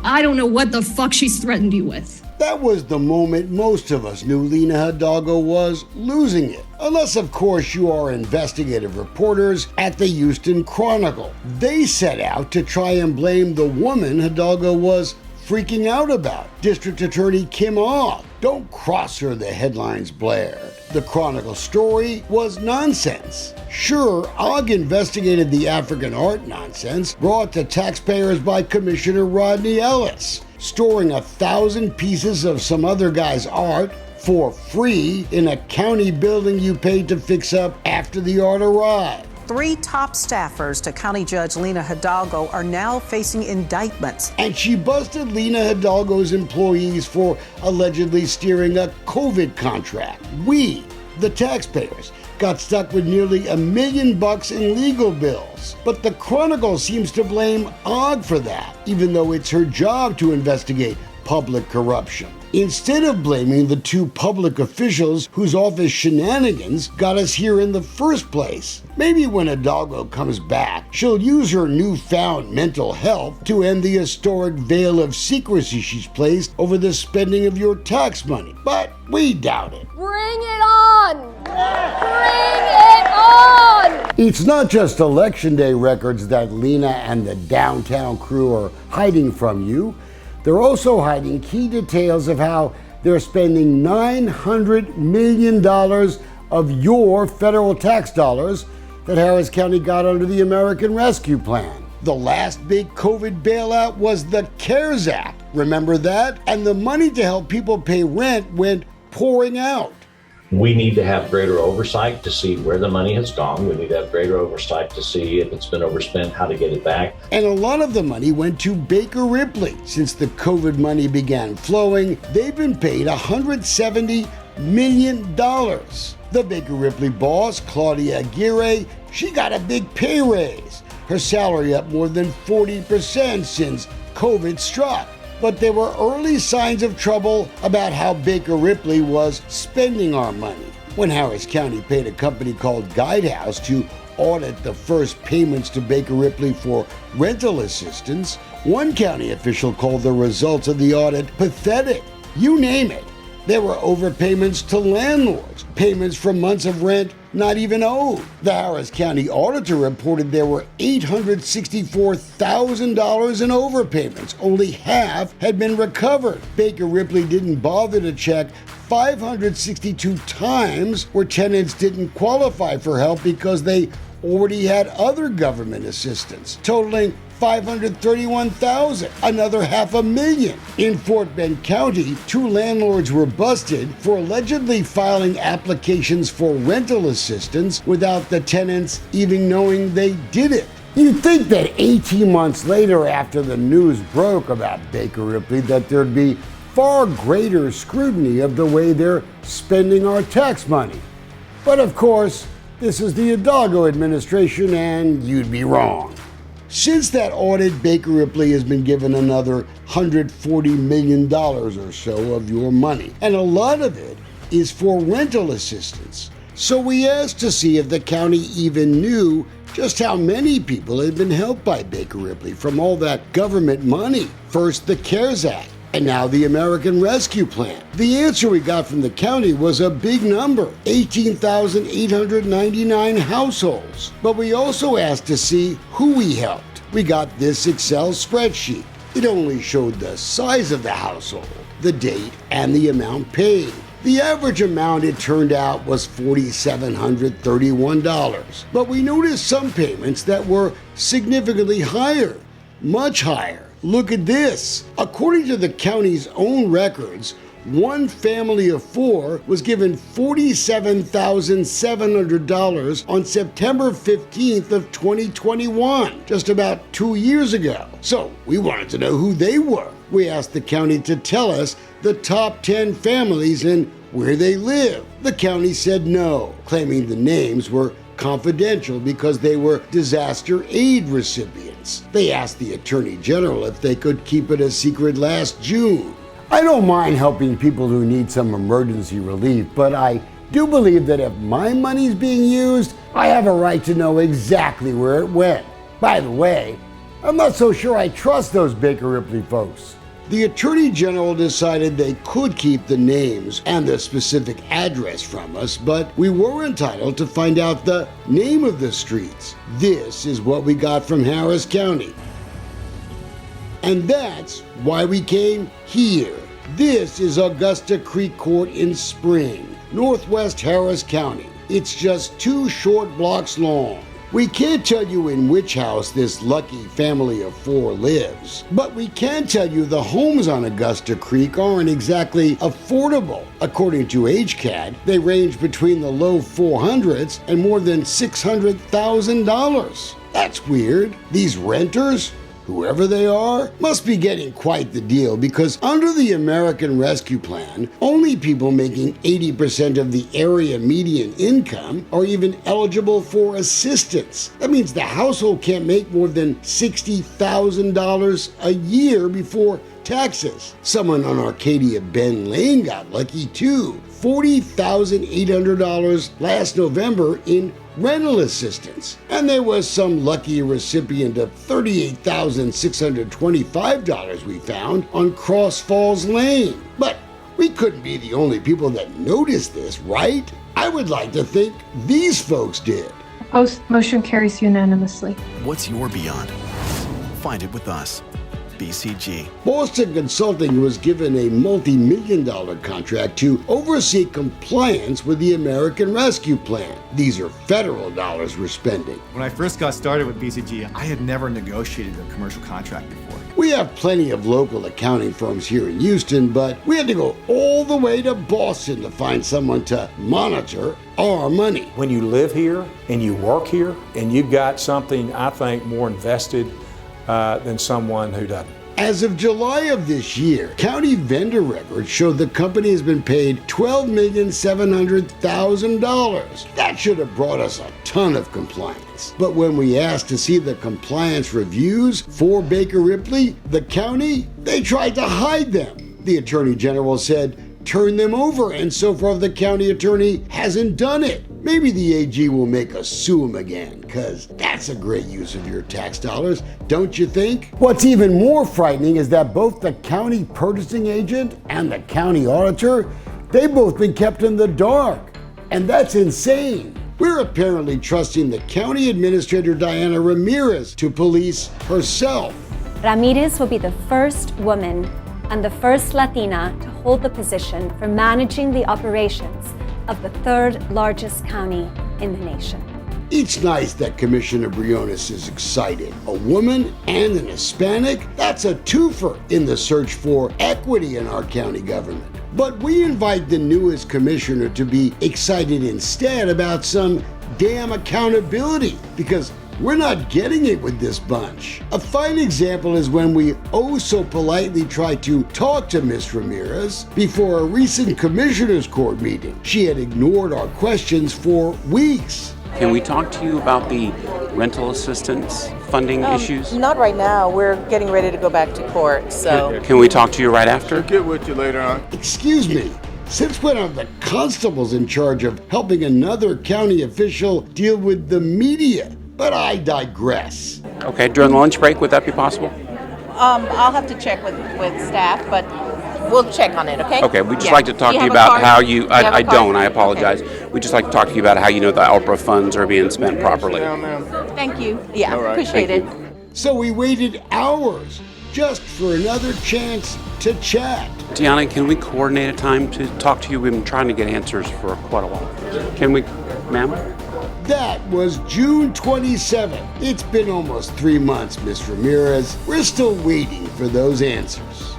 I don't know what the fuck she's threatened you with. That was the moment most of us knew Lina Hidalgo was losing it. Unless, of course, you are investigative reporters at the Houston Chronicle. They set out to try and blame the woman Hidalgo was freaking out about, District Attorney Kim Ogg. Don't cross her, the headlines blared. The Chronicle story was nonsense. Sure, Ogg investigated the African art nonsense brought to taxpayers by Commissioner Rodney Ellis, storing 1,000 pieces of some other guy's art for free in a county building you paid to fix up after the art arrived. 3 top staffers to County Judge Lina Hidalgo are now facing indictments. And she busted Lina Hidalgo's employees for allegedly steering a COVID contract. We, the taxpayers, got stuck with nearly $1 million in legal bills. But the Chronicle seems to blame Ogg for that, even though it's her job to investigate public corruption, instead of blaming the 2 public officials whose office shenanigans got us here in the first place. Maybe when Hidalgo comes back, she'll use her newfound mental health to end the historic veil of secrecy she's placed over the spending of your tax money. But we doubt it. Bring it on! Bring it on! It's not just Election Day records that Lina and the downtown crew are hiding from you. They're also hiding key details of how they're spending $900 million of your federal tax dollars that Harris County got under the American Rescue Plan. The last big COVID bailout was the CARES Act. Remember that? And the money to help people pay rent went pouring out. We need to have greater oversight to see where the money has gone. We need to have greater oversight to see if it's been overspent, how to get it back. And a lot of the money went to Baker Ripley. Since the COVID money began flowing, they've been paid $170 million. The Baker Ripley boss, Claudia Aguirre, she got a big pay raise. Her salary up more than 40% since COVID struck. But there were early signs of trouble about how Baker Ripley was spending our money. When Harris County paid a company called Guidehouse to audit the first payments to Baker Ripley for rental assistance, one county official called the results of the audit pathetic. You name it. There were overpayments to landlords, payments for months of rent not even owed. The Harris County auditor reported there were $864,000 in overpayments. Only half had been recovered. Baker Ripley didn't bother to check 562 times where tenants didn't qualify for help because they already had other government assistance, totaling $531,000, another $500,000. In Fort Bend County, 2 landlords were busted for allegedly filing applications for rental assistance without the tenants even knowing they did it. You'd think that 18 months later, after the news broke about Baker Ripley, that there'd be far greater scrutiny of the way they're spending our tax money. But of course, this is the Hidalgo administration, and you'd be wrong. Since that audit, Baker Ripley has been given another $140 million or so of your money, and a lot of it is for rental assistance. So we asked to see if the county even knew just how many people had been helped by Baker Ripley from all that government money. First the CARES Act, and now the American Rescue Plan. The answer we got from the county was a big number, 18,899 households. But we also asked to see who we helped. We got this Excel spreadsheet. It only showed the size of the household, the date, and the amount paid. The average amount, it turned out, was $4,731. But we noticed some payments that were significantly higher, much higher. Look at this. According to the county's own records, one family of 4 was given $47,700 on September 15th of 2021, just about 2 years ago. So we wanted to know who they were. We asked the county to tell us the top 10 families and where they live. The county said no, claiming the names were confidential because they were disaster aid recipients. They asked the Attorney General if they could keep it a secret last June. I don't mind helping people who need some emergency relief, but I do believe that if my money's being used, I have a right to know exactly where it went. By the way, I'm not so sure I trust those Baker Ripley folks. The Attorney General decided they could keep the names and the specific address from us, but we were entitled to find out the name of the streets. This is what we got from Harris County. And that's why we came here. This is Augusta Creek Court in Spring, northwest Harris County. It's just 2 short blocks long. We can't tell you in which house this lucky family of 4 lives, but we can tell you the homes on Augusta Creek aren't exactly affordable. According to HCAD, they range between the low 400s and more than $600,000. That's weird. These renters, whoever they are, must be getting quite the deal, because under the American Rescue Plan, only people making 80% of the area median income are even eligible for assistance. That means the household can't make more than $60,000 a year before taxes. Someone on Arcadia Bend Lane got lucky too. $40,800 last November in rental assistance. And there was some lucky recipient of $38,625 we found on Cross Falls Lane. But we couldn't be the only people that noticed this, right? I would like to think these folks did. Opposed, motion carries unanimously. What's your beyond? Find it with us. BCG. Boston Consulting was given a multi-million-dollar contract to oversee compliance with the American Rescue Plan. These are federal dollars we're spending. When I first got started with BCG, I had never negotiated a commercial contract before. We have plenty of local accounting firms here in Houston, but we had to go all the way to Boston to find someone to monitor our money. When you live here and you work here and you've got something, I think, more invested than someone who doesn't. As of July of this year, county vendor records show the company has been paid $12,700,000. That should have brought us a ton of compliance. But when we asked to see the compliance reviews for Baker Ripley, the county, they tried to hide them. The Attorney General said, turn them over, and so far the county attorney hasn't done it. Maybe the AG will make us sue him again, because that's a great use of your tax dollars, don't you think? What's even more frightening is that both the county purchasing agent and the county auditor, they've both been kept in the dark. And that's insane. We're apparently trusting the county administrator, Diana Ramirez, to police herself. Ramirez will be the first woman and the first Latina to hold the position for managing the operations of the 3rd largest county in the nation. It's nice that Commissioner Briones is excited. A woman and an Hispanic, that's a twofer in the search for equity in our county government. But we invite the newest commissioner to be excited instead about some damn accountability, because we're not getting it with this bunch. A fine example is when we oh so politely tried to talk to Ms. Ramirez before a recent Commissioners Court meeting. She had ignored our questions for weeks. Can we talk to you about the rental assistance funding issues? Not right now. We're getting ready to go back to court, so. Can we talk to you right after? I'll get with you later on. Excuse me. Since when are the constables in charge of helping another county official deal with the media? But I digress. Okay, during the lunch break, would that be possible? I'll have to check with staff, but we'll check on it, okay? Okay, we'd just like to talk to you about how you, I don't, I apologize. Okay. We'd just like to talk to you about how you know the ALPRA funds are being spent properly. Thank you. Yeah, All right. appreciate it. So we waited hours just for another chance to chat. Deanna, can we coordinate a time to talk to you? We've been trying to get answers for quite a while. Can we, ma'am? That was June 27th. It's been almost 3 months, Ms. Ramirez. We're still waiting for those answers.